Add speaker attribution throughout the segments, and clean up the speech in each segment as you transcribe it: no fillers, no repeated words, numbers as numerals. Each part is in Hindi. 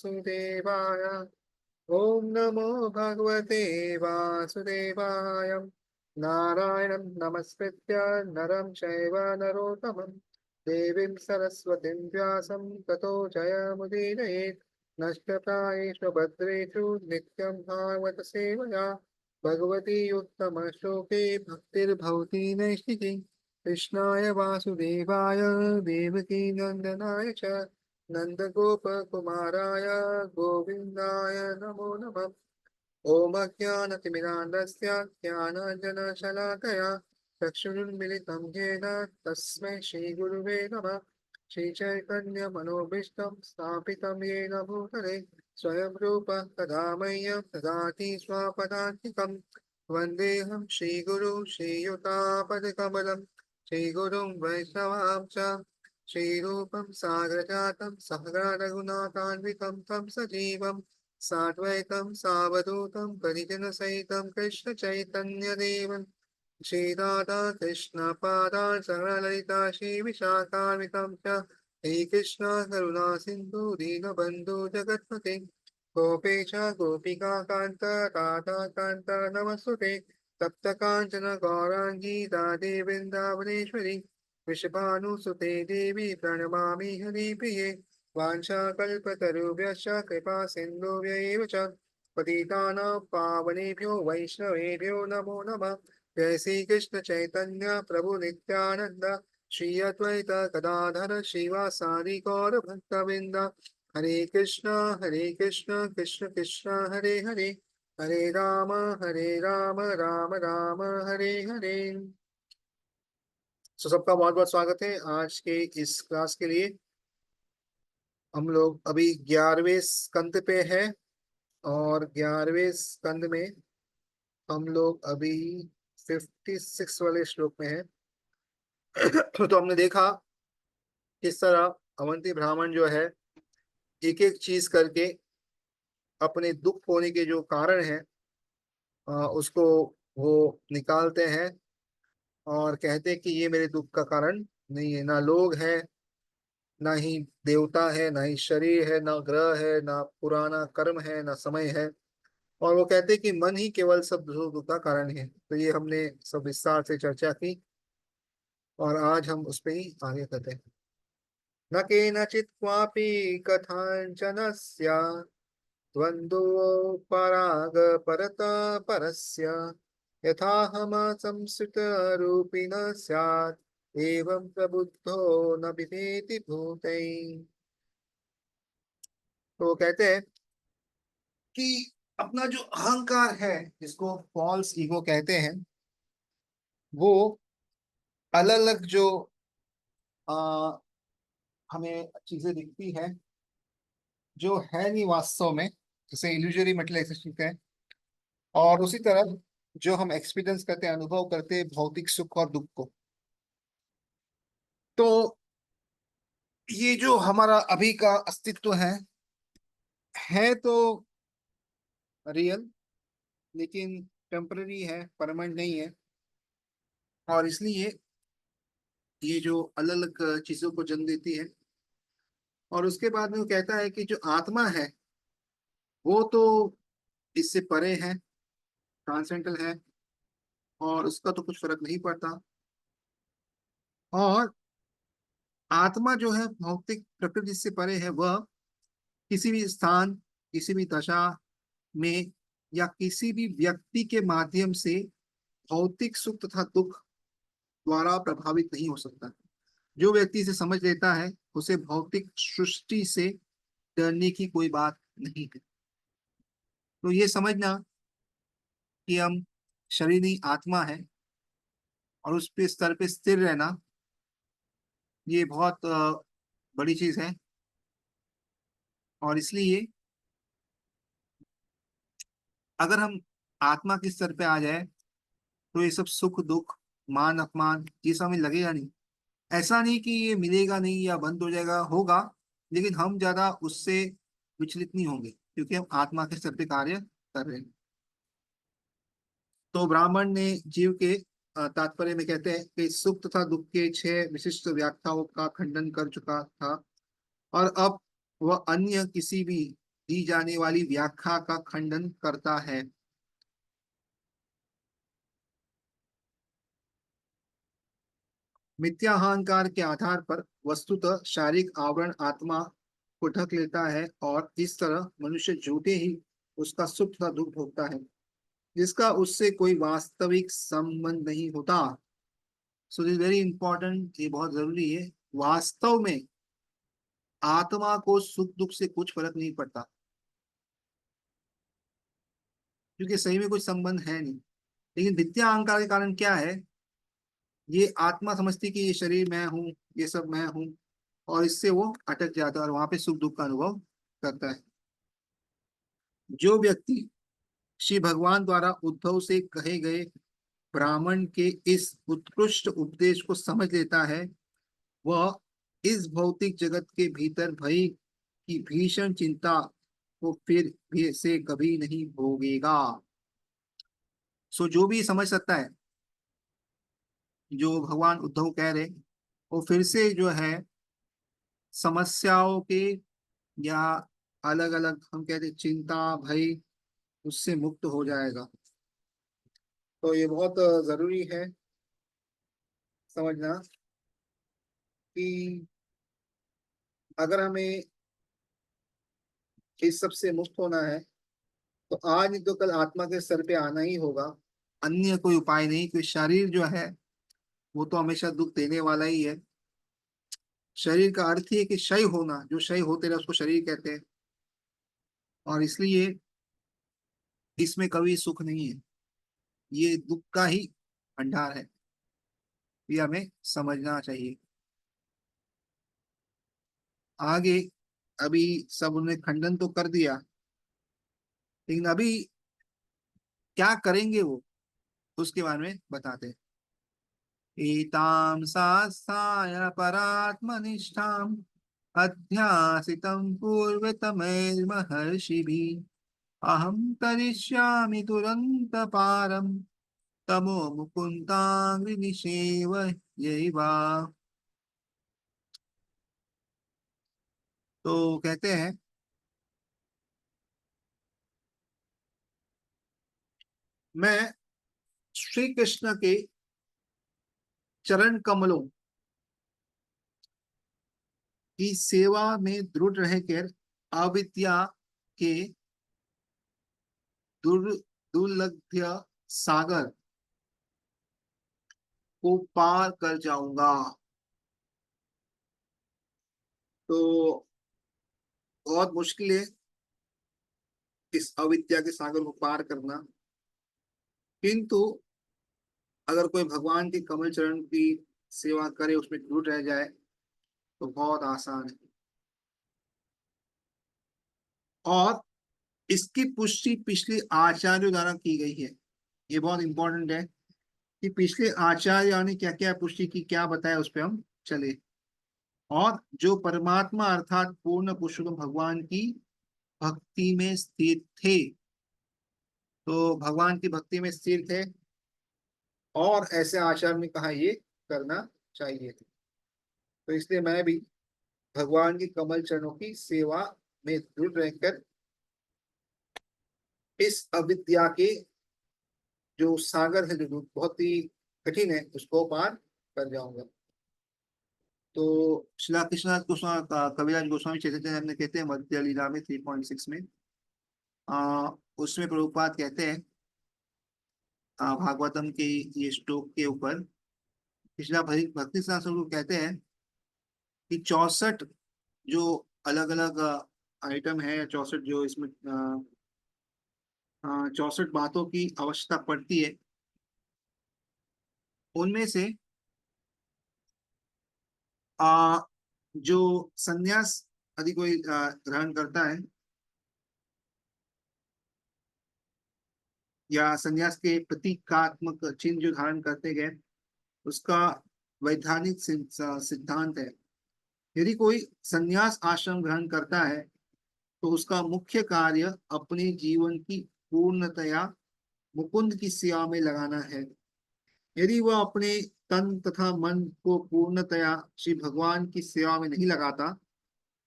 Speaker 1: वासुदेवाय। ओम नमो भगवते वासुदेवाय। नारायणं नमस्कृत्य नरं चैव नरोत्तमं देवीं सरस्वतीं व्यासं ततो जयमुदीरयेत्। नष्टप्रायेषु भद्रेषु नित्यं भागवत सेवया भगवती उत्तमश्लोके भक्तिर्भवति नैष्ठिकी। कृष्णाय वासुदेवाय देवकी नन्दनाय च नन्दगोपकुमाराय गोविन्दाय नमो नमः। ॐ अज्ञानतिमिरान्धस्य ज्ञानाञ्जनशलाकया चक्षुरुन्मिलितं येन तस्मै श्रीगुरुवे नमः। श्रीचैतन्यमनोभीष्टं स्थापितं येन भूतले स्वयं रूपः तदा मह्यं ददाति स्वपदान्तिकं। वन्देऽहं श्रीगुरु श्रीयुतापदकमलं श्रीगुरुं वैष्णवां च श्रीरूपं सागरजातं सहगणरघुनाथान्वितं तं सजीवम् साद्वैतं सावधूतं परिजनसहितं कृष्णचैतन्यदेवं श्रीराधा कृष्णपादान् सकलललिता श्रीविशाखान्वितं च श्रीकृष्ण करुणा सिन्धु दीनबन्धु जगत्पते गोपेश गोपिका कान्त राधा कान्त नमस्तुते तप्त काञ्चन गौराङ्गी राधे वृन्दावनेश्वरी वृषभानुसुते देवी प्रणमामि हरिप्रिये वाञ्छाकल्पतरुभ्यश्च कृपा सिन्धुभ्य एव च पतितानां पावनेभ्यो वैष्णवेभ्यो नमो नमः। जय श्री कृष्ण चैतन्य प्रभु नित्यानंद श्री अद्वैत गदाधर श्रीवासादि गौर भक्तवृंद। हरे कृष्ण कृष्ण कृष्ण हरे हरे हरे राम राम राम हरे हरे। सो सबका बहुत बहुत स्वागत है आज के इस क्लास के लिए। हम लोग अभी 11वें स्कंद पे है और 11वें स्कंद में हम लोग अभी 56 वाले श्लोक में है। तो हमने देखा किस तरह अवंती ब्राह्मण जो है एक एक चीज करके अपने दुख होने के जो कारण है उसको वो निकालते हैं और कहते हैं कि ये मेरे दुख का कारण नहीं है। ना लोग है, ना ही देवता है, ना ही शरीर है, ना ग्रह है, ना पुराना कर्म है, ना समय है। और वो कहते हैं कि मन ही केवल सब दुख का कारण है। तो ये हमने सब विस्तार से चर्चा की और आज हम उस पे ही आगे करते हैं। न केनचित् क्वापि कथाञ्चनस्य द्वन्द्वो परागपरतः परस्य यथाहम संसृतरूपिणः स्यात् एवं प्रबुद्धो न बिभेति भूतैः। तो वो कहते हैं कि अपना जो अहंकार है जिसको फॉल्स ईगो कहते हैं वो अलग अलग जो आ, हमें चीजें दिखती है जो है नहीं वास्तव में, जैसे इल्यूजरी मटेरियलाइजेशन कहते हैं। और उसी तरह जो हम एक्सपीरियंस करते हैं, अनुभव करते हैं भौतिक सुख और दुख को, तो ये जो हमारा अभी का अस्तित्व है तो रियल, लेकिन टेम्पररी है, परमानेंट नहीं है। और इसलिए ये जो अलग अलग चीजों को जन्म देती है। और उसके बाद में वो कहता है कि जो आत्मा है वो तो इससे परे है, ट्रांसेंडेंटल है, और उसका तो कुछ फर्क नहीं पड़ता। और आत्मा जो है भौतिक प्रकृति से परे है, वह किसी भी स्थान, किसी भी दशा में या किसी भी व्यक्ति के माध्यम से भौतिक सुख तथा दुख द्वारा प्रभावित नहीं हो सकता। जो व्यक्ति इसे समझ लेता है उसे भौतिक सृष्टि से डरने की कोई बात नहीं है। तो ये समझना कि हम शरीर नहीं आत्मा है और उस पे स्तर पे स्थिर रहना, ये बहुत बड़ी चीज है। और इसलिए अगर हम आत्मा के स्तर पे आ जाए तो ये सब सुख दुख मान अपमान ये सब हमें लगेगा नहीं। ऐसा नहीं कि ये मिलेगा नहीं या बंद हो जाएगा, होगा, लेकिन हम ज्यादा उससे विचलित नहीं होंगे क्योंकि हम आत्मा के स्तर पे कार्य कर रहे हैं। तो ब्राह्मण ने जीव के तात्पर्य में कहते हैं कि सुख तथा दुख के 6 विशिष्ट व्याख्याओं का खंडन कर चुका था और अब वह अन्य किसी भी दी जाने वाली व्याख्या का खंडन करता है। मिथ्या अहंकार के आधार पर वस्तुतः शारीरिक आवरण आत्मा को ढक लेता है और इस तरह मनुष्य झूठे ही उसका सुख तथा दुख भोगता है, जिसका उससे कोई वास्तविक संबंध नहीं होता। सो दिस वेरी इंपॉर्टेंट, ये बहुत जरूरी है। वास्तव में आत्मा को सुख दुख से कुछ फर्क नहीं पड़ता, क्योंकि सही में कुछ संबंध है नहीं। लेकिन विद्या अहंकार के कारण क्या है, ये आत्मा समझती कि ये शरीर मैं हूँ, ये सब मैं हूँ, और इससे वो अटक जाता है और वहां पे सुख दुख का अनुभव करता है। जो व्यक्ति श्री भगवान द्वारा उद्धव से कहे गए ब्राह्मण के इस उत्कृष्ट उपदेश को समझ लेता है, वह इस भौतिक जगत के भीतर भय की भीषण चिंता को फिर भी से कभी नहीं भोगेगा। सो जो भी समझ सकता है जो भगवान उद्धव कह रहे, वो फिर से जो है समस्याओं के या अलग अलग हम कहते हैं चिंता भय, उससे मुक्त हो जाएगा। तो ये बहुत जरूरी है समझना कि अगर हमें इस सब से मुक्त होना है तो आज नहीं तो कल आत्मा के सर पे आना ही होगा। अन्य कोई उपाय नहीं, क्योंकि शरीर जो है वो तो हमेशा दुख देने वाला ही है। शरीर का अर्थ ही है कि क्षय होना, जो क्षय होते रहे उसको शरीर कहते हैं, और इसलिए इसमें कभी सुख नहीं है, ये दुख का ही भंडार है। ये हमें समझना चाहिए। आगे अभी सब उन्होंने खंडन तो कर दिया, लेकिन अभी क्या करेंगे वो, उसके बारे में बताते हैं। एतां सास्थाय परात्मनिष्ठाम् अध्यासितं पूर्वतमैर्महर्षिभिः अहं तरिष्यामि दुरन्तपारं तमो मुकुन्दाग्निनिषेव यैवा। तो कहते हैं, मैं श्री कृष्ण के चरण कमलों की सेवा में दृढ़ रहकर अविद्या के दुर्लभ्य सागर को पार कर जाऊंगा। तो बहुत मुश्किल है इस अविद्या के सागर को पार करना, किंतु अगर कोई भगवान के कमल चरण की सेवा करे, उसमें टूट रह जाए, तो बहुत आसान है। और इसकी पुष्टि पिछले आचार्यों द्वारा की गई है। ये बहुत इंपॉर्टेंट है कि पिछले आचार्यों ने क्या क्या पुष्टि की, क्या बताया, उस पर हम चले। और जो परमात्मा अर्थात पूर्ण पुरुषोत्तम भगवान की भक्ति में स्थिर थे, तो भगवान की भक्ति में स्थिर थे और ऐसे आचार्य ने कहा ये करना चाहिए। तो इसलिए मैं भी भगवान की कमल चरणों की सेवा में दृढ़ रहकर इस अविद्या के जो सागर है, जो बहुत ही कठिन है, उसको पार कर जाऊंगा। तो श्रीला कृष्णदास गोस्वामी कविराज गोस्वामी चैतन्य चरितामृत कहते हैं मध्य लीला में 3.6 में, आ, उसमें प्रभुपाद कहते हैं भागवतम के ये श्लोक के ऊपर, पिछला भक्ति शास्त्र कहते हैं कि 64 जो अलग अलग आइटम है, 64 जो इसमें 64 बातों की आवश्यकता पड़ती है, उनमें से आ, जो संन्यास यदि कोई ग्रहण करता है या संन्यास के प्रतीकात्मक चिन्ह जो धारण करते गए, उसका वैधानिक सिद्धांत है, यदि कोई संन्यास आश्रम ग्रहण करता है तो उसका मुख्य कार्य अपने जीवन की पूर्णतया मुकुंद की सेवा में लगाना है। यदि वह अपने तन तथा मन को पूर्णतया श्री भगवान की सेवा में नहीं लगाता,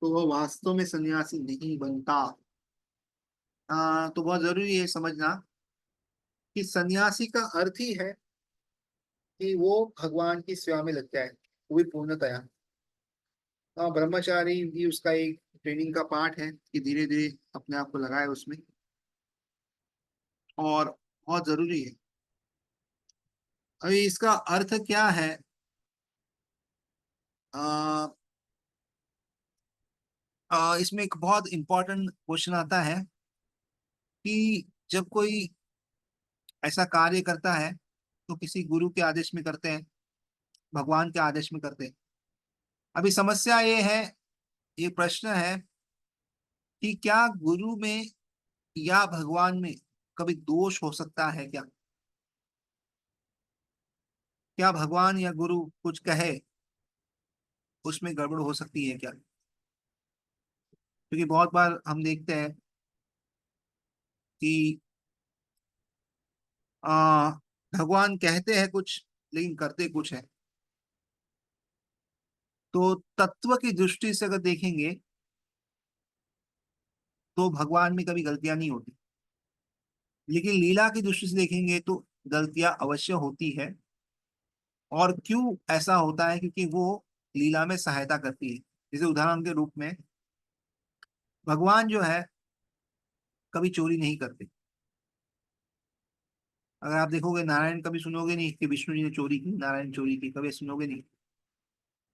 Speaker 1: तो वह वास्तव में सन्यासी नहीं बनता। तो बहुत जरूरी है समझना कि सन्यासी का अर्थ ही है कि वो भगवान की सेवा में लग जाए, वो भी पूर्णतया। ब्रह्मचारी भी उसका एक ट्रेनिंग का पार्ट है कि धीरे धीरे अपने आप को लगाए उसमें, और बहुत जरूरी है। अभी इसका अर्थ क्या है? आ, इसमें एक बहुत इंपॉर्टेंट क्वेश्चन आता है कि जब कोई ऐसा कार्य करता है तो किसी गुरु के आदेश में करते हैं, भगवान के आदेश में करते हैं। अभी समस्या ये है, ये प्रश्न है कि क्या गुरु में या भगवान में कभी दोष हो सकता है क्या? क्या भगवान या गुरु कुछ कहे उसमें गड़बड़ हो सकती है क्या? क्योंकि बहुत बार हम देखते हैं कि आ, भगवान कहते हैं कुछ लेकिन करते कुछ है। तो तत्व की दृष्टि से अगर देखेंगे तो भगवान में कभी गलतियां नहीं होती, लेकिन लीला की दृष्टि से देखेंगे तो गलतियां अवश्य होती है। और क्यों ऐसा होता है? क्योंकि वो लीला में सहायता करती है। जैसे उदाहरण के रूप में भगवान जो है कभी चोरी नहीं करते। अगर आप देखोगे नारायण कभी सुनोगे नहीं कि विष्णु जी ने चोरी की, नारायण चोरी की, कभी सुनोगे नहीं।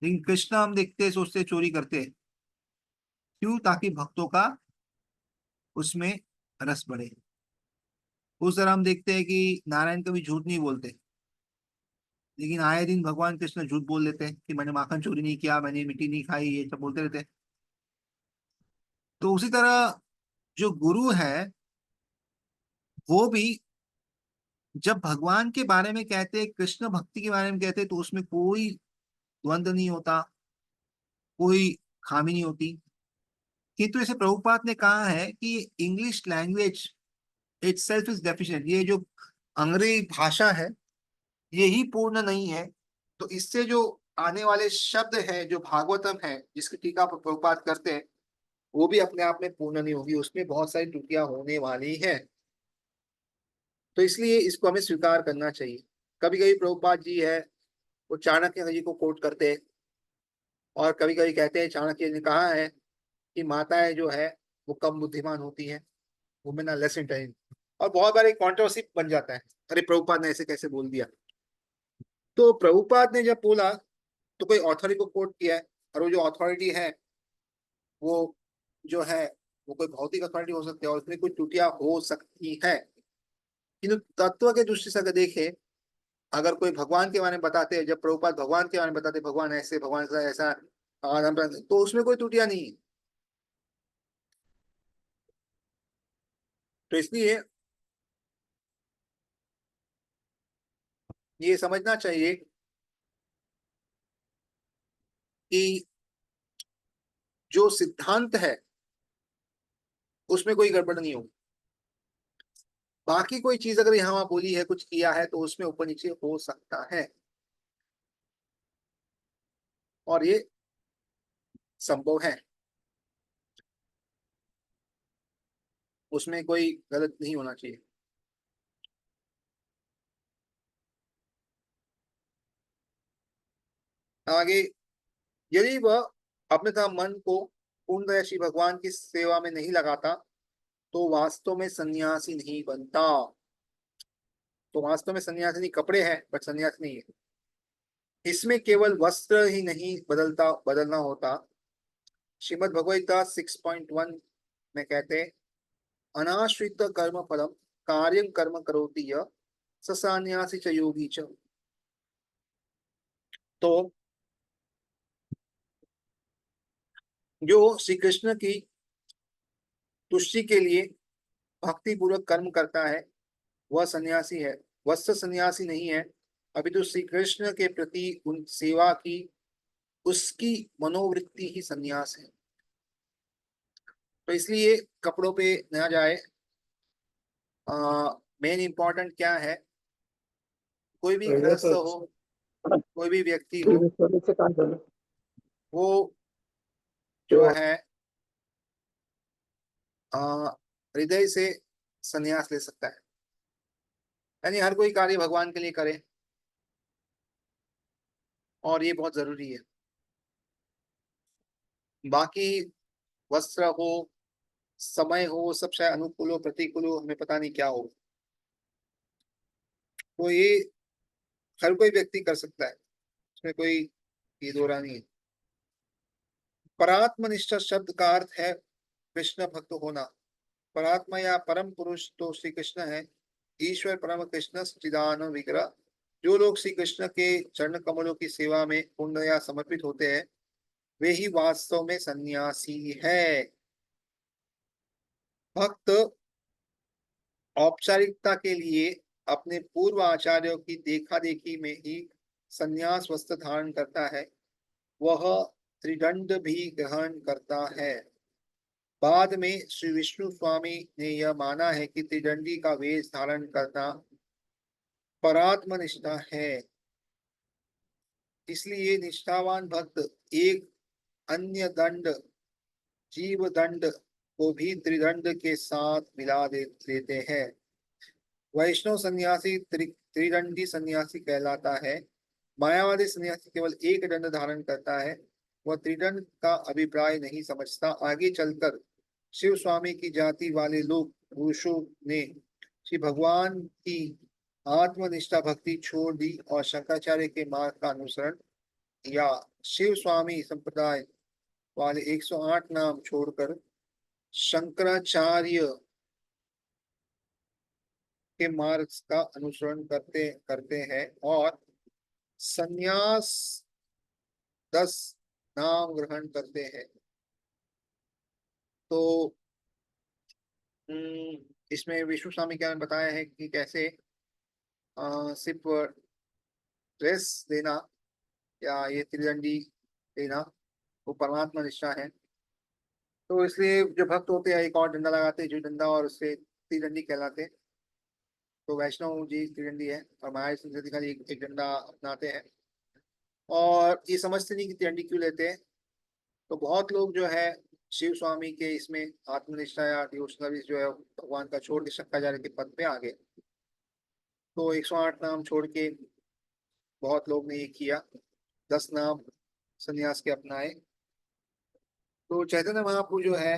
Speaker 1: लेकिन कृष्ण हम देखते हैं, सोचते हैं चोरी करते हैं। क्यों? ताकि भक्तों का उसमें रस बढ़े। उस तरह हम देखते हैं कि नारायण कभी झूठ नहीं बोलते, लेकिन आए दिन भगवान कृष्ण झूठ बोल देते हैं कि मैंने माखन चोरी नहीं किया, मैंने मिट्टी नहीं खाई, ये सब बोलते रहते हैं। तो उसी तरह जो गुरु है वो भी जब भगवान के बारे में कहते हैं, कृष्ण भक्ति के बारे में कहते हैं, तो उसमें कोई द्वंद्व नहीं होता, कोई खामी नहीं होती। किंतु ऐसे प्रभुपाद ने कहा है कि English language itself is deficient, ये जो अंग्रेजी भाषा है यही पूर्ण नहीं है। तो इससे जो आने वाले शब्द है, जो भागवतम है जिसकी टीका प्रभुपाद करते हैं, वो भी अपने आप में पूर्ण नहीं होगी, उसमें बहुत सारी त्रुटियां होने वाली हैं। तो इसलिए इसको हमें स्वीकार करना चाहिए। कभी कभी प्रभुपाद जी है वो चाणक्य जी को कोट करते हैं, और कभी कभी कहते हैं चाणक्य ने कहा है कि माताएं जो है वो कम बुद्धिमान होती हैं, वुमेन आर लेस इंटेलिजेंट। और बहुत बार एक कॉन्ट्रोवर्सी बन जाता है, अरे प्रभुपाद ने ऐसे कैसे बोल दिया। तो प्रभुपाद ने जब बोला तो कोई अथॉरिटी को कोट किया है, और वो जो अथॉरिटी है वो जो है वो कोई भौतिक अथॉरिटी हो सकती है, और उसमें कुछ त्रुटियां हो सकती है। किंतु तत्व के दृष्टि से अगर देखें, अगर कोई भगवान के बारे में बताते हैं, जब प्रभुपाद भगवान के बारे में बताते हैं, भगवान ऐसे, भगवान ऐसा, तो उसमें कोई त्रुटियां नहीं है। तो इसलिए ये समझना चाहिए कि जो सिद्धांत है उसमें कोई गड़बड़ नहीं होगी। बाकी कोई चीज अगर यहाँ वहाँ बोली है, कुछ किया है, तो उसमें ऊपर नीचे हो सकता है, और ये संभव है, उसमें कोई गलत नहीं होना चाहिए। आगे, यदि वह अपने तथा मन को पूर्णतः श्री भगवान की सेवा में नहीं लगाता तो वास्तव में सन्यासी नहीं बनता। तो वास्तव में सन्यासी नहीं, कपड़े हैं बट सन्यासी नहीं है। इसमें केवल वस्त्र ही नहीं बदलना होता। श्रीमद् भगवद गीता 6.1 में कहते हैं, अनाश्रित कर्म फलम कार्यं कर्म करोति यः स सन्यासी च योगी च। तो जो श्री कृष्ण की तुष्टि के लिए भक्ति पूर्वक कर्म करता है वह सन्यासी है, वत्स सन्यासी नहीं है। अभी तो श्री कृष्ण के प्रति उन सेवा की उसकी मनोवृत्ति ही सन्यास है। तो इसलिए कपड़ों पे न जाए। मेन इंपॉर्टेंट क्या है, कोई भी
Speaker 2: पहले
Speaker 1: गृहस्थ
Speaker 2: तो
Speaker 1: हो, कोई भी व्यक्ति हो,
Speaker 2: पहले से काम चलो
Speaker 1: वो जो
Speaker 2: जो
Speaker 1: है हृदय से संन्यास ले सकता है। यानी हर कोई कार्य भगवान के लिए करे, और ये बहुत जरूरी है। बाकी वस्त्र हो, समय हो, सब चाहे अनुकूल हो प्रतिकूल हो, हमें पता नहीं क्या हो, तो ये हर कोई व्यक्ति कर सकता है, इसमें कोई ये दो राय नहीं है। परात्मनिष्ठ शब्द का अर्थ है कृष्ण भक्त होना। परात्मा या परम पुरुष तो श्री कृष्ण है। ईश्वर परम कृष्ण सच्चिदानंद विग्रह। जो लोग श्री कृष्ण के चरण कमलों की सेवा में पूर्णतया समर्पित होते हैं, वे ही वास्तव में सन्यासी है। भक्त औपचारिकता के लिए अपने पूर्व आचार्यों की देखा देखी में ही संन्यास वस्त्र धारण करता है। वह त्रिदंड भी ग्रहण करता है। बाद में श्री विष्णु स्वामी ने यह माना है कि त्रिदंडी का वेश धारण करना परात्म निष्ठा है। इसलिए निष्ठावान भक्त एक अन्य दंड, जीव दंड को भी त्रिदंड के साथ मिला देते हैं। वैष्णव सन्यासी त्रिदंडी सन्यासी कहलाता है। मायावादी सन्यासी केवल एक दंड धारण करता है। वह त्रिदंड का अभिप्राय नहीं समझता। आगे चलकर शिव स्वामी की जाति वाले लोग पुरुषों ने श्री भगवान की आत्मनिष्ठा भक्ति छोड़ दी और शंकराचार्य के मार्ग का अनुसरण या शिव स्वामी संप्रदाय वाले 108 नाम छोड़कर शंकराचार्य के मार्ग का अनुसरण करते करते हैं और संन्यास 10 नाम ग्रहण करते हैं। तो इसमें विष्णु स्वामी क्या बताया है कि कैसे सिर्फ ड्रेस देना या ये त्रिदंडी देना वो परमात्मा निष्ठा है। तो इसलिए जो भक्त होते हैं एक और डंडा लगाते हैं, जो डंडा, और उससे त्रिदंडी कहलाते हैं। तो वैष्णव जी त्रिदंडी है और महावीर संस्कृति का एक डंडा अपनाते हैं, और ये समझते नहीं कि त्रिदंडी क्यों लेते हैं। तो बहुत लोग जो है शिव स्वामी के इसमें आत्मनिष्ठा या डिवोशनल सर्विस जो है भगवान का छोड़ के शंकराचार्य के पद पे आ गए। तो 108 नाम छोड़ के बहुत लोग ने ये किया, 10 नाम संन्यास के अपनाए। तो चैतन्य महाप्रभु जो है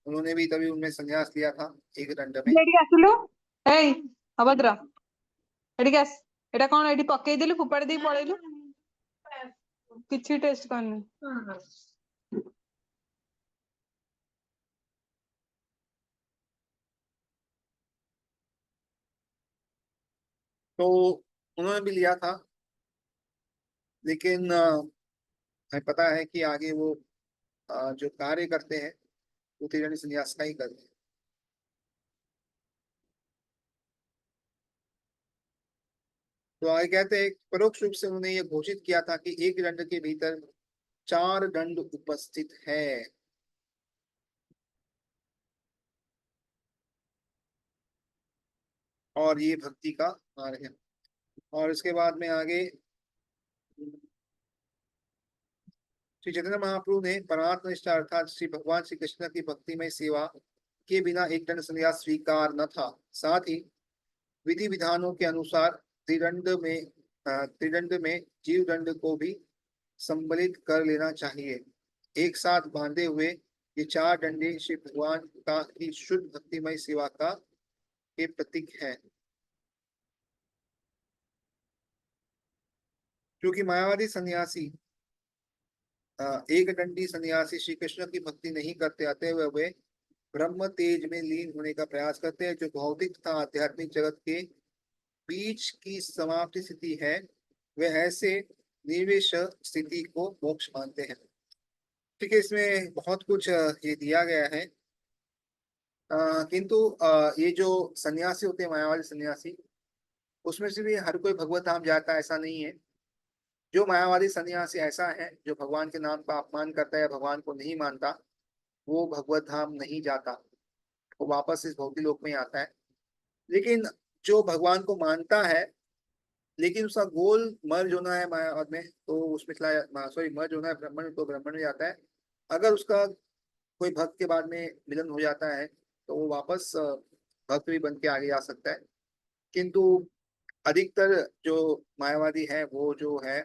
Speaker 1: उन्होंने भी तभी उनमें संन्यास लिया था एक दंड में।
Speaker 2: ଏଠିକି ଆସିଲୁ ଏଇ ଅଭଦ୍ର ଏଠିକି ଆସ ଏଟା କଣ ଏଠି ପକେଇଦେଲୁ ଫୋପାଡ଼ି ଦେଇ ପଳେଇଲୁ କିଛି ଟେଷ୍ଟ କରିନି
Speaker 1: तो उन्होंने भी लिया था, लेकिन हमें पता है कि आगे वो जो कार्य करते हैं वो त्रिदंडी संन्यास का ही करते हैं। तो आगे कहते हैं परोक्ष रूप से उन्होंने ये घोषित किया था कि एक दंड के भीतर 4 दंड उपस्थित है। और ये भक्ति का मार्ग है। और इसके बाद में आगे श्री चैतन्य महाप्रभु ने परमात्म निष्ठा अर्थात श्री भगवान श्री कृष्ण की भक्तिमय सेवा के बिना एक दंड संन्यास स्वीकार न था। साथ ही विधि विधानों के अनुसार त्रिदंड में जीव दंड को भी सम्मिलित कर लेना चाहिए। एक साथ बांधे हुए ये 4 डंडे श्री भगवान का की शुद्ध भक्तिमय सेवा का के प्रतीक है। क्योंकि मायावादी सन्यासी एक दंडी सन्यासी श्री कृष्ण की भक्ति नहीं करते, अतः वे ब्रह्म तेज में लीन होने का प्रयास करते हैं, जो भौतिक तथा आध्यात्मिक जगत के बीच की समाप्ति स्थिति है। वे ऐसे निवेश स्थिति को मोक्ष मानते हैं। ठीक है, इसमें बहुत कुछ ये दिया गया है। किंतु ये जो सन्यासी होते हैं मायावादी सन्यासी, उसमें से भी हर कोई भगवत धाम जाता है ऐसा नहीं है। जो मायावादी सन्यासी ऐसा है जो भगवान के नाम का अपमान करता है, भगवान को नहीं मानता, वो भगवत धाम नहीं जाता, वो वापस इस भौतिक लोक में ही आता है। लेकिन जो भगवान को मानता है लेकिन उसका गोल मर्ज होना है मायावाद में, तो उसमें चला सॉरी मर्ज होना है ब्राह्मण, तो ब्राह्मण में जाता है। अगर उसका कोई भक्त के बाद में मिलन हो जाता है तो वो वापस भक्त भी बन के आगे जा सकता है। किंतु अधिकतर जो मायावादी है वो जो है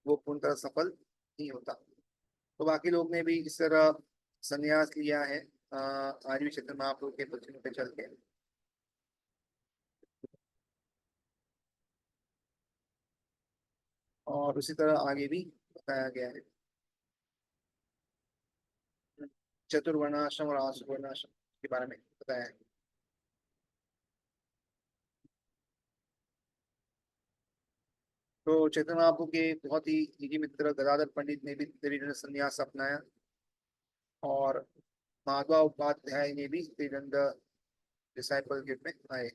Speaker 1: वो पूर्ण तरह सफल नहीं होता। तो बाकी लोग ने भी इस तरह संन्यास लिया है आर्य चैतन्य महाप्रभु के वचनों पे चल के। और उसी तरह आगे भी बताया गया है चतुर्वर्णाश्रम और आसुवर्णाश्रम के बारे में बताया है। तो चैतन्य महाप्रभु के बहुत ही निजी मित्र गदाधर पंडित ने भी त्रिदंड संन्यास अपनाया और माधवा उपाध्याय ने भी त्रिदंड डिसाइपल के रूप में आए।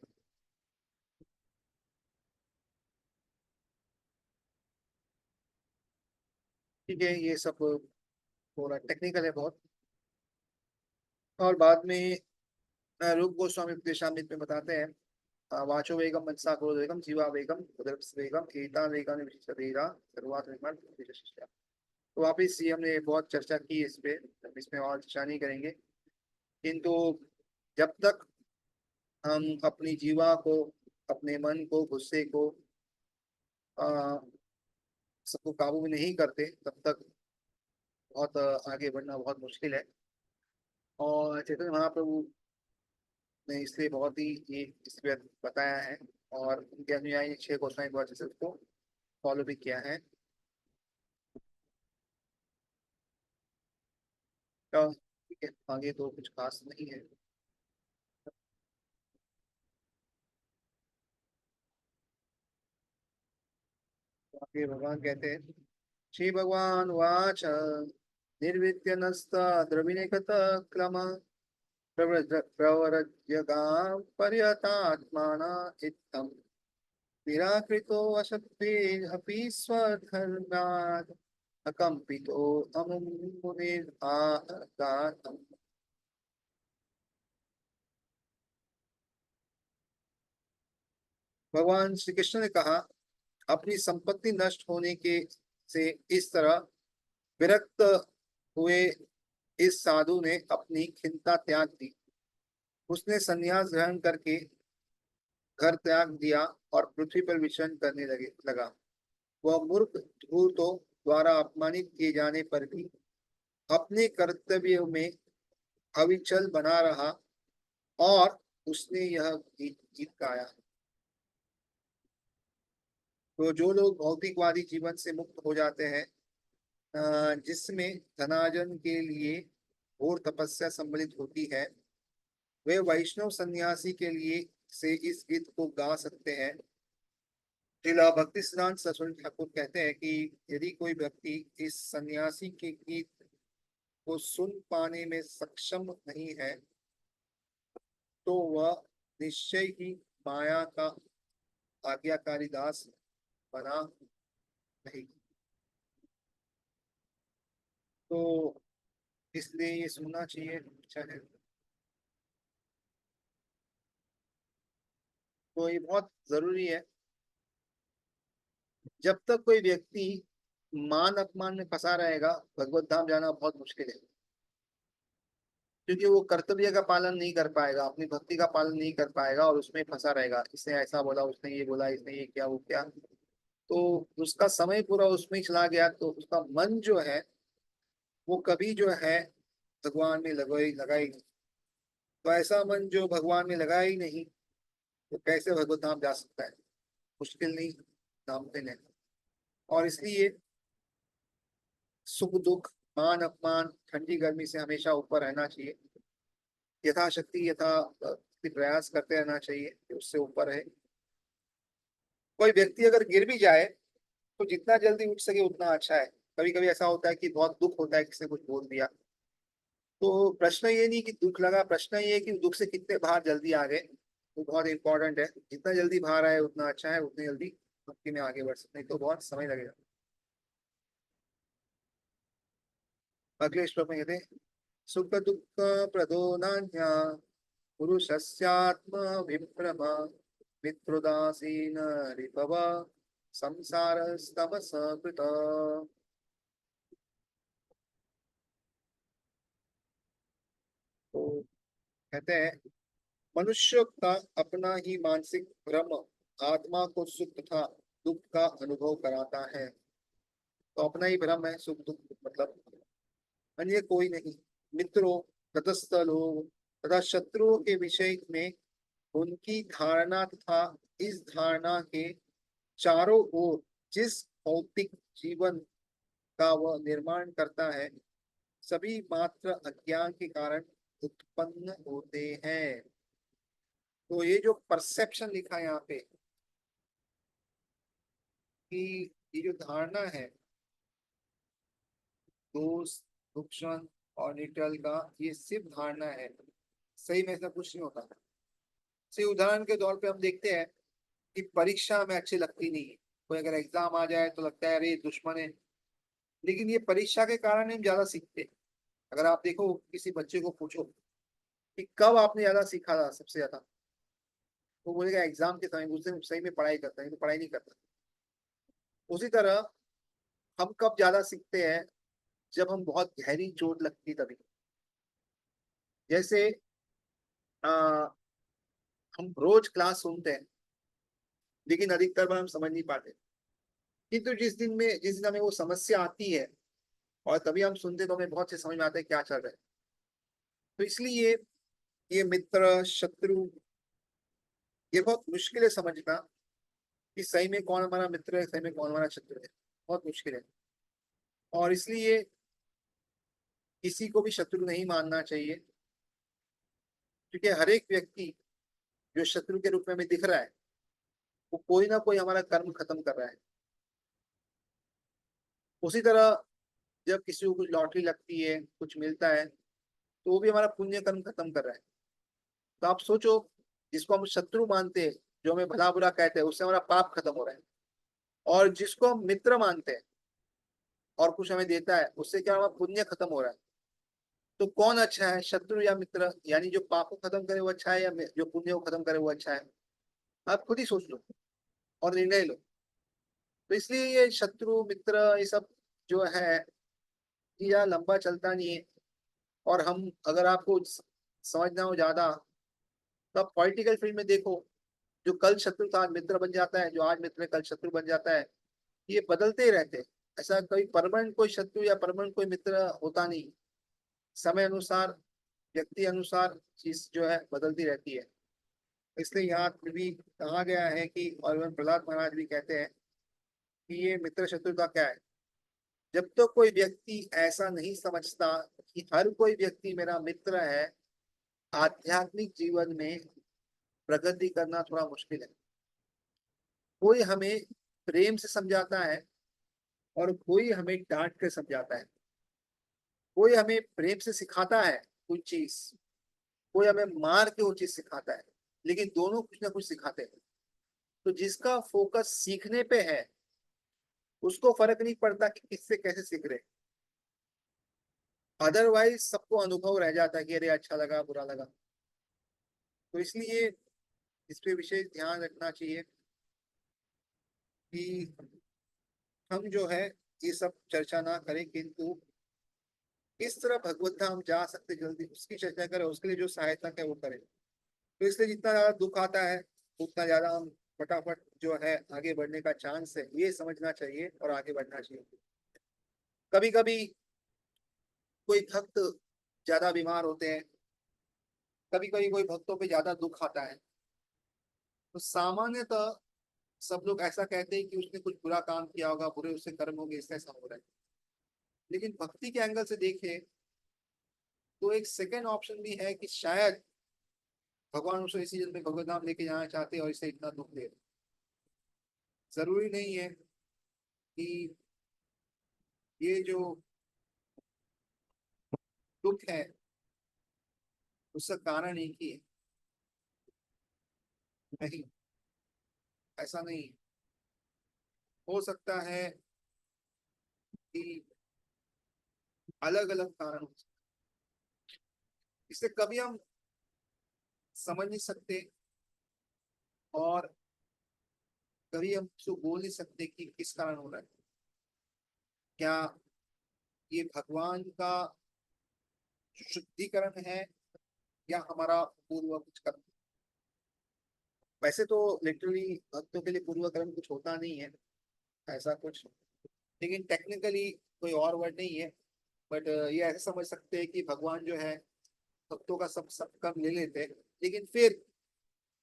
Speaker 1: ठीक है, ये सब थोड़ा टेक्निकल है बहुत। और बाद में रूप गोस्वामी उपदेशामृत में बताते हैं वाचो वेगम मनसा क्रोध वेगम जीवा वेगम उदरस वेगम एता वेगम विशिष्टा सर्वात वेगम विशिष्टा। तो वापिस ये हमने बहुत चर्चा की इस पे, इसमें और चर्चा नहीं करेंगे। किंतु जब तक हम अपनी जीवा को, अपने मन को, गुस्से को आ, सबको काबू में नहीं करते तब तक बहुत आगे बढ़ना बहुत मुश्किल है। और चैतन्य महाप्रभु ने इसलिए बहुत ही ये इस पे बताया है और उनके अनुयायी 6 गोस्वामी बहुत अच्छे से उसको फॉलो भी किया है। तो ठीक है, आगे तो कुछ खास नहीं है। तो आगे भगवान कहते हैं श्री भगवान वाच निर्विद्य नस्त द्रविणेकत क्रम प्रव्रजगां पर्यतात्माना इत्थम् निराकृतो असक्तिरपि स्वधर्मात् अकम्पितो अमुं मुनिर्आगातम्। भगवान श्री कृष्ण ने कहा अपनी संपत्ति नष्ट होने के से इस तरह विरक्त हुए इस साधु ने अपनी खिन्नता त्याग दी। उसने संन्यास ग्रहण करके घर त्याग दिया और पृथ्वी पर विचरण करने लगा। वह मूर्ख धूर्तों द्वारा अपमानित किए जाने पर भी अपने कर्तव्यों में अविचल बना रहा और उसने यह गीत गीत गाया। तो जो लोग भौतिकवादी जीवन से मुक्त हो जाते हैं जिसमें धनार्जन के लिए घोर तपस्या सम्मिलित होती है, वे वैष्णव सन्यासी के लिए से इस गीत को गा सकते हैं। श्रीला भक्ति सिद्धांत सरस्वती ठाकुर कहते हैं कि यदि कोई व्यक्ति इस सन्यासी के गीत को सुन पाने में सक्षम नहीं है तो वह निश्चय ही माया का आज्ञाकारी दास बना नहीं। तो इसलिए ये सुनना चाहिए, अच्छा है। तो ये बहुत जरूरी है। जब तक कोई व्यक्ति मान अपमान में फंसा रहेगा भगवत धाम जाना बहुत मुश्किल है। क्योंकि वो कर्तव्य का पालन नहीं कर पाएगा, अपनी भक्ति का पालन नहीं कर पाएगा और उसमें फंसा रहेगा, इसने ऐसा बोला, उसने ये बोला, इसने ये किया, वो क्या। तो उसका समय पूरा उसमें ही चला गया तो उसका मन जो है वो कभी जो है भगवान में लगाई नहीं। तो ऐसा मन जो भगवान में लगा ही नहीं तो कैसे भगवत धाम जा सकता है। मुश्किल नहीं, नामुमकिन है। और इसलिए सुख दुख, मान अपमान, ठंडी गर्मी से हमेशा ऊपर रहना चाहिए। यथाशक्ति प्रयास करते रहना चाहिए कि उससे ऊपर है। कोई व्यक्ति अगर गिर भी जाए तो जितना जल्दी उठ सके उतना अच्छा है। कभी कभी ऐसा होता है कि बहुत दुख होता है, किसी ने कुछ बोल दिया। तो प्रश्न ये नहीं कि दुख लगा, प्रश्न ये है कि दुख से कितने बाहर जल्दी आ गए। तो बहुत इंपॉर्टेंट है, जितना जल्दी बाहर आए उतना अच्छा है, उतनी जल्दी भक्ति में आगे बढ़ सकते, नहीं तो बहुत समय लगेगा। अगले श्लोक में कहते हैं सुख दुख प्रदो नान्या पुरुषस्यात्म विभ्रम मित्रोदासीन रिपव संसार स्तव सकृत। तो कहते हैं मनुष्य का अपना ही मानसिक भ्रम आत्मा को सुख तथा दुख का अनुभव कराता है। तो अपना ही भ्रम है सुख दुख, मतलब अन्य कोई नहीं। मित्रों, तटस्थ लोग तथा शत्रुओं के विषय में उनकी धारणा तथा इस धारणा के चारों ओर जिस भौतिक जीवन का वह निर्माण करता है, सभी मात्र अज्ञान के कारण उत्पन्न होते हैं। तो ये जो परसेप्शन लिखा है यहाँ पे कि ये जो धारणा है दोस्त, नुकसान और न्यूट्रल का, ये सिर्फ धारणा है, सही में ऐसा कुछ नहीं होता। सही उदाहरण के तौर पे हम देखते हैं कि परीक्षा हमें अच्छी लगती नहीं है। कोई अगर एग्जाम आ जाए तो लगता है अरे दुश्मन है, लेकिन ये परीक्षा के कारण हम ज्यादा सीखते हैं। अगर आप देखो किसी बच्चे को पूछो कि कब आपने ज्यादा सीखा था सबसे ज्यादा, वो बोलेगा एग्जाम के समय, उस दिन सही में पढ़ाई करता है, तो पढ़ाई नहीं करता। उसी तरह हम कब ज्यादा सीखते हैं, जब हम बहुत गहरी चोट लगती तभी। जैसे आ, हम रोज क्लास सुनते हैं लेकिन अधिकतर बार हम समझ नहीं पाते, किंतु जिस दिन हमें वो समस्या आती है और तभी हम सुनते तो हमें बहुत से समझ में आता है क्या चल रहा है। तो इसलिए ये मित्र शत्रु, ये बहुत मुश्किल है समझना कि सही में कौन हमारा मित्र है, सही में कौन हमारा शत्रु है। बहुत मुश्किल है। और इसलिए किसी को भी शत्रु नहीं मानना चाहिए, क्योंकि हर एक व्यक्ति जो शत्रु के रूप में हमें दिख रहा है, वो कोई ना कोई हमारा कर्म खत्म कर रहा है। उसी तरह जब किसी को कुछ लॉटरी लगती है, कुछ मिलता है, तो वो भी हमारा पुण्य कर्म खत्म कर रहा है। तो आप सोचो, जिसको हम शत्रु मानते हैं, जो हमें भला बुरा कहते हैं, उससे हमारा पाप खत्म हो रहा है। और जिसको हम मित्र मानते हैं और कुछ हमें देता है, उससे क्या हमारा पुण्य खत्म हो रहा है। तो कौन अच्छा है, शत्रु या मित्र? यानी जो पाप को खत्म करे वो अच्छा है, या जो पुण्य को खत्म करे वो अच्छा है? आप खुद ही सोच लो और निर्णय लो। तो इसलिए ये शत्रु मित्र ये सब जो है, ये ज्यादा लंबा चलता नहीं है। और हम, अगर आपको समझना हो ज्यादा, तो आप पॉलिटिकल फील्ड में देखो, जो कल शत्रु था आज मित्र बन जाता है, जो आज मित्र है कल शत्रु बन जाता है। ये बदलते ही रहते हैं। ऐसा कोई परमानेंट कोई शत्रु या परमानेंट कोई मित्र होता नहीं। समय अनुसार, व्यक्ति अनुसार चीज जो है बदलती रहती है। इसलिए यहाँ भी कहा गया है कि, और एवं प्रहलाद महाराज भी कहते हैं कि ये मित्र शत्रुता क्या है। जब तक तो कोई व्यक्ति ऐसा नहीं समझता कि हर कोई व्यक्ति मेरा मित्र है, आध्यात्मिक जीवन में प्रगति करना थोड़ा मुश्किल है। कोई हमें प्रेम से समझाता है और कोई हमें डांट कर समझाता है। कोई हमें प्रेम से सिखाता है कुछ चीज, कोई हमें मार के वो चीज सिखाता है, लेकिन दोनों कुछ ना कुछ सिखाते हैं। तो जिसका फोकस सीखने पे है, उसको फर्क नहीं पड़ता कि किससे कैसे सीख रहे। अदरवाइज सबको अनुभव रह जाता है कि अरे अच्छा लगा बुरा लगा। तो इसलिए इस पे विशेष ध्यान रखना चाहिए कि हम जो है ये सब चर्चा ना करें, किंतु किस तरह भगवत धाम जा सकते जल्दी उसकी चर्चा करें, उसके लिए जो सहायता है वो करें। तो इसलिए जितना ज्यादा दुख आता है, उतना ज्यादा हम फटाफट जो है आगे बढ़ने का चांस है, ये समझना चाहिए और आगे बढ़ना चाहिए। कभी कभी कोई भक्त ज्यादा बीमार होते हैं, कभी कभी कोई भक्तों पे ज्यादा दुख आता है, तो सामान्यतः सब लोग ऐसा कहते हैं कि उसने कुछ बुरा काम किया होगा, बुरे उससे कर्म होंगे, इससे ऐसा हो रहा है। लेकिन भक्ति के एंगल से देखें तो एक सेकेंड ऑप्शन भी है कि शायद भगवान उसे इसी जन्म में भगवत नाम लेके जाना चाहते हैं और इसे इतना दुख दे रहे हैं। जरूरी नहीं है कि ये जो दुख है उसका कारण एक ही है। नहीं, ऐसा नहीं है। हो सकता है कि अलग अलग कारण हो सकते हैं। इसे कभी हम समझ नहीं सकते और कभी हम उसको बोल नहीं सकते कि किस कारण हो रहा है। क्या ये भगवान का शुद्धिकरण है, या हमारा पूर्व कुछ कर्म। वैसे तो लिटरली भक्तों के लिए पूर्व कर्म कुछ होता नहीं है ऐसा कुछ, लेकिन टेक्निकली कोई और वर्ड नहीं है। बट ये ऐसे समझ सकते हैं कि भगवान जो है भक्तों का सब सब कर्म ले लेते हैं, लेकिन फिर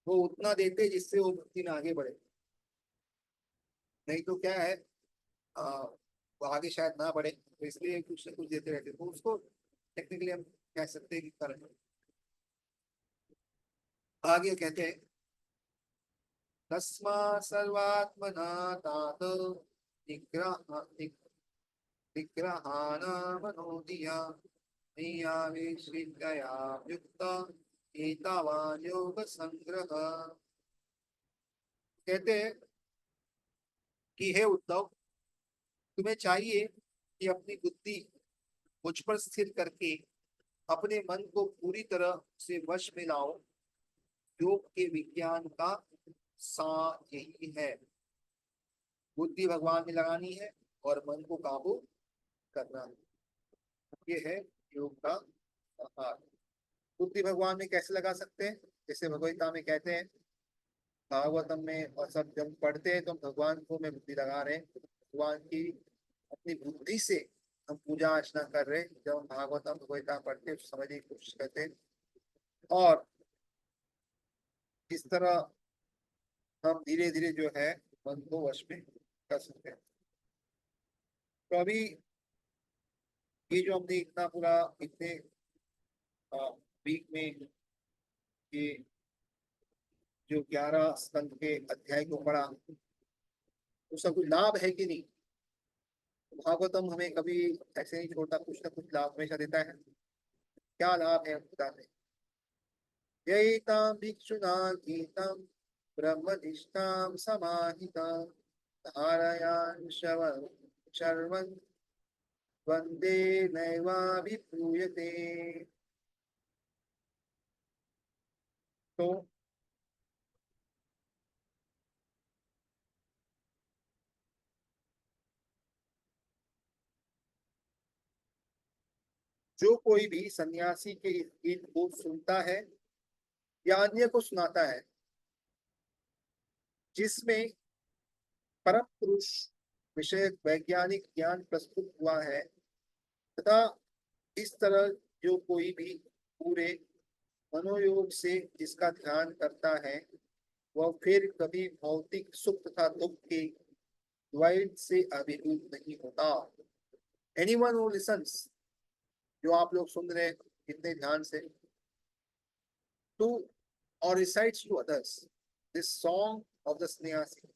Speaker 1: वो उतना देते हैं जिससे वो भक्ति में आगे बढ़े। नहीं तो क्या है, आ, वो आगे शायद ना बढ़े, तो इसलिए कुछ ना कुछ देते रहते हैं। तो उसको टेक्निकली हम कह सकते हैं कि कर्म। आगे कहते हैं तस्मा सर्वात्मना तात निग्रह निग्रहाण मनोधिया नैयावेशितया युक्त एतावान् योग संग्रह। कहते हैं कि हे उद्धव, तुम्हें चाहिए कि अपनी बुद्धि मुझ पर स्थिर करके अपने मन को पूरी तरह से वश में लाओ। योग के विज्ञान का सार यही है, बुद्धि भगवान में लगानी है और मन को काबू करना है। ये है योग का आहार। बुद्धि भगवान में कैसे लगा सकते हैं? जैसे भगवत में कहते हैं, भागवतम में और सब जब पढ़ते हैं तो हम भगवान को में बुद्धि लगा रहे हैं, भगवान की अपनी बुद्धि से हम पूजा अर्चना कर रहे हैं। जब हम भागवतम भगवत पढ़ते हैं तो समझने की कोशिश करते हैं, और इस तरह हम धीरे धीरे जो है मन को वश में कर सकते हैं। तो अभी ये जो हमने इतना पूरा इतने वीक में ये जो 11 स्कंद के अध्याय को पढ़ा, उसका कोई लाभ है कि नहीं? भागवतम हमें कभी ऐसे नहीं छोड़ता, कुछ ना कुछ लाभ हमेशा देता है। क्या लाभ है खुदा में? ययितां भिक्षुणा गीतं ब्रह्मनिष्ठां समाहितां धारयान् शर्वन् वन्दे नैवाभिभूयते। तो जो कोई भी सन्यासी के इस गीत को सुनता है या अन्य को सुनाता है जिसमें परम पुरुष विषय वैज्ञानिक ज्ञान प्रस्तुत हुआ है, तथा इस तरह जो कोई भी पूरे मनोयोग से इसका ध्यान करता है, वह फिर कभी भौतिक सुख तथा दुख के द्वैत से अभिभूत नहीं होता। एनीवन हु लिसन्स, जो आप लोग सुन रहे हैं इतने ध्यान से, टू और recites to others this song of the sannyasi,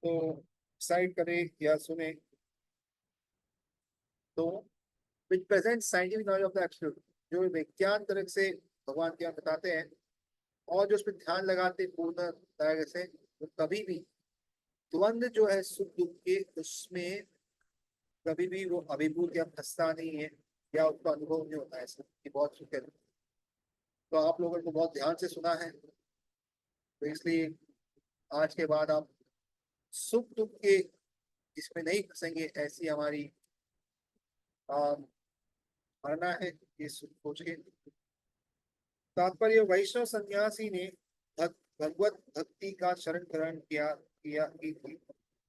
Speaker 1: तो रिसाइट करें या सुने, तो which present scientific knowledge of the absolute, जो विज्ञान तरह से भगवान क्या बताते हैं, और जो उस पर ध्यान लगाते पूर्ण तरह से, तो कभी भी द्वंद जो है सुख दुख के, उसमें कभी भी वो अभिभूत या फंसता नहीं है, या उसका अनुभव नहीं होता है ऐसा कि बहुत सुख है। तो आप लोगों को बहुत ध्यान से सुना है, तो इसलिए आज के बाद आप सुख दुख के इसमें नहीं फंसेंगे, ऐसी हमारी धारणा है, ये सोच के। तात्पर्य, वैष्णव सन्यासी ने भगवत भक्ति का शरण ग्रहण किया की थी,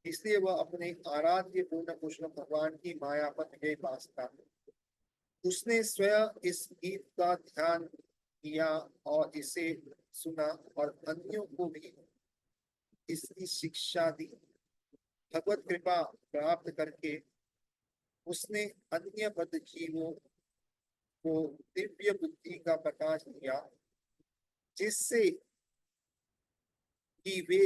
Speaker 1: इसलिए वह अपने आराध्य पूर्ण पुरुष भगवान की माया पर विजय पा सका। उसने स्वयं इस गीत का ध्यान किया और इसे सुना, और अन्यों को भी इसकी शिक्षा दी। भगवत कृपा प्राप्त करके उसने अन्य बद्ध जीवों को दिव्य बुद्धि का प्रकाश दिया, जिससे कि वे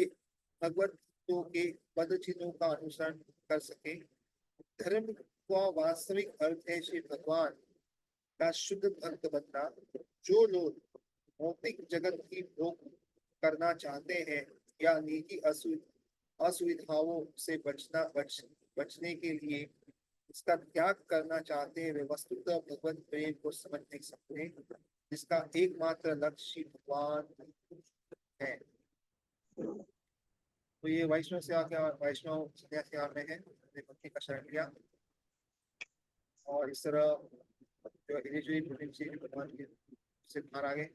Speaker 1: भगवतों के पद चिन्हों का अनुसरण कर सके। धर्म का वास्तविक अर्थ है श्री भगवान का शुद्ध भक्त बनना। जो लोग भौतिक जगत की भोग करना चाहते हैं या निजी असुविधाओं से बचने के लिए इसका त्याग करना चाहते हैं, वे वस्तुतः भगवत प्रेम को समझ नहीं सकते, जिसका एकमात्र लक्ष्य श्री भगवान है। तो ये वैष्णव सेवा के वैष्णव सेवा में है, भक्ति का शरण लिया, और इस तरह जो जो इनिशियली पोटेंशियल भगवान के से बाहर आ गए।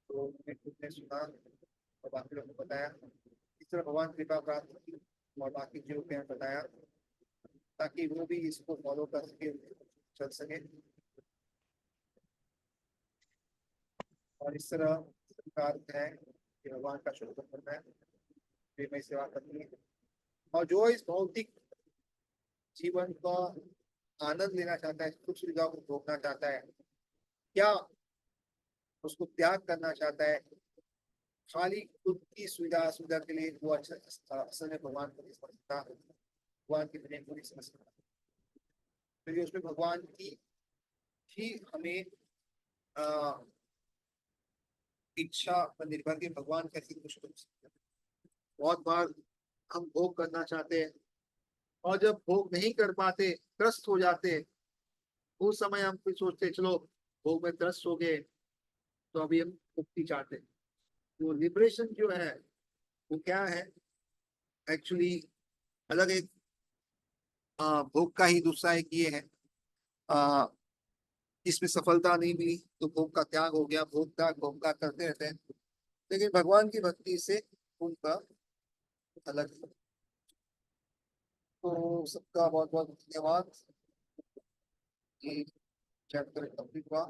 Speaker 1: तो मैं खुद ने सुना और बाकी लोगों को बताया, इस तरह भगवान कृपा प्राप्त की और बाकी जो भी बताया, ताकि वो भी इसको फॉलो कर सके, चल सके। और इस तरह सरकार है कि भगवान का शुक्र करना है, प्रेमय सेवा करनी है। और जो इस भौतिक जीवन का आनंद लेना चाहता है, सुख सुविधा को भोगना चाहता है, क्या उसको त्याग करना चाहता है खाली खुद की सुविधा सुविधा के लिए, वो अच्छा असल में भगवान को नहीं समझता, भगवान की प्रेम को नहीं समझता। क्योंकि उसमें भगवान की ही हमें अ, इच्छा पर निर्भर के भगवान कैसे खुश कर सकते हैं। बहुत बार हम भोग करना चाहते हैं और जब भोग नहीं कर पाते, त्रस्त हो जाते हैं, उस समय हम फिर सोचते हैं, चलो भोग में त्रस्त हो गए तो अभी हम मुक्ति चाहते हैं। तो लिबरेशन जो है वो क्या है एक्चुअली, अलग एक भोग का ही दूसरा एक ये है, आ, इसमें सफलता नहीं मिली तो भोग का त्याग हो गया, भोग त्याग करते रहते हैं। लेकिन भगवान की भक्ति से उनका अलग है। तो सबका बहुत बहुत धन्यवाद। ये चैप्टर कंप्लीट हुआ।